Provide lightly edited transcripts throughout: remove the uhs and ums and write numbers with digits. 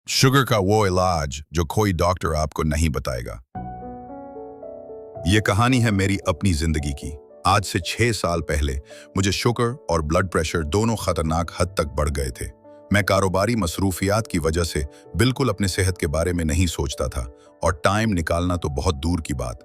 Sugar का वो इलाज जो कोई डॉक्टर आपको नहीं बताएगा। ये कहानी है मेरी अपनी जिंदगी की। आज से 6 साल पहले मुझे शुगर और ब्लड प्रेशर दोनों खतरनाक हद तक बढ़ गए थे। मैं कारोबारी मसरूफियात की वजह से बिल्कुल अपने सेहत के बारे में नहीं सोचता था और टाइम निकालना तो बहुत दूर की बात।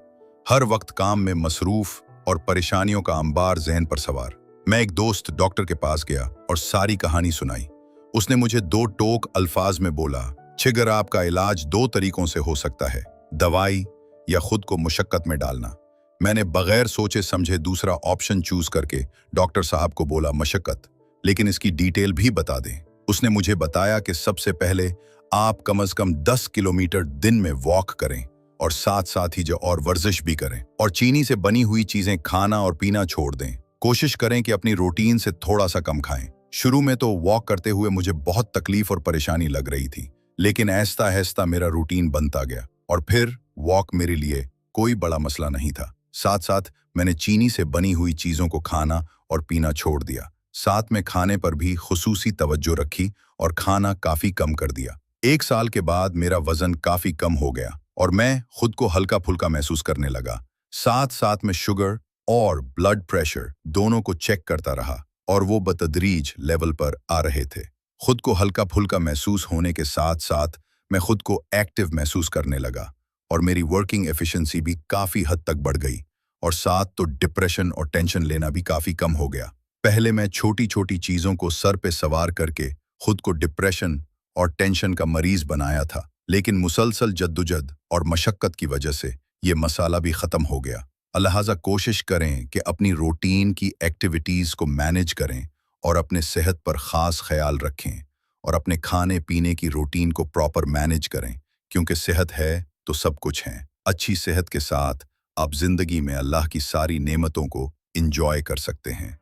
हर वक्त काम में मसरूफ और परेशानियों का अंबार ज़हन पर सवार। मैं एक दोस्त डॉक्टर के पास गया और सारी कहानी सुनाई। उसने मुझे 2 टोक अल्फाज में बोला, "छिगर, आपका इलाज 2 तरीकों से हो सकता है, दवाई या खुद को मुशक्कत में डालना।" मैंने बगैर सोचे समझे दूसरा ऑप्शन चूज करके डॉक्टर साहब को बोला, "मशक्कत, लेकिन इसकी डिटेल भी बता दें।" उसने मुझे बताया कि सबसे पहले आप कम से कम 10 किलोमीटर दिन में वॉक करें और साथ साथ ही जो और वर्जिश भी करें, और चीनी से बनी हुई चीजें खाना और पीना छोड़ दें। कोशिश करें कि अपनी रूटीन से थोड़ा सा कम खाएं। शुरू में तो वॉक करते हुए मुझे बहुत तकलीफ और परेशानी लग रही थी, लेकिन आहिस्ता आहिस्ता मेरा रूटीन बनता गया और फिर वॉक मेरे लिए कोई बड़ा मसला नहीं था। साथ साथ मैंने चीनी से बनी हुई चीजों को खाना और पीना छोड़ दिया। साथ में खाने पर भी खुसूसी तवज्जो रखी और खाना काफी कम कर दिया। 1 साल के बाद मेरा वजन काफी कम हो गया और मैं खुद को हल्का फुल्का महसूस करने लगा। साथ साथ में शुगर और ब्लड प्रेशर दोनों को चेक करता रहा और वो बतदरीज लेवल पर आ रहे थे। खुद को हल्का फुल्का महसूस होने के साथ साथ मैं खुद को एक्टिव महसूस करने लगा और मेरी वर्किंग एफिशिएंसी भी काफी हद तक बढ़ गई और साथ तो डिप्रेशन और टेंशन लेना भी काफी कम हो गया। पहले मैं छोटी छोटी चीजों को सर पे सवार करके खुद को डिप्रेशन और टेंशन का मरीज बनाया था, लेकिन मुसलसल जद्दोजहद और मशक्कत की वजह से ये मसाला भी खत्म हो गया। लिहाजा कोशिश करें कि अपनी रूटीन की एक्टिविटीज को मैनेज करें और अपने सेहत पर खास ख्याल रखें और अपने खाने पीने की रूटीन को प्रॉपर मैनेज करें, क्योंकि सेहत है तो सब कुछ है। अच्छी सेहत के साथ आप जिंदगी में अल्लाह की सारी नेमतों को एंजॉय कर सकते हैं।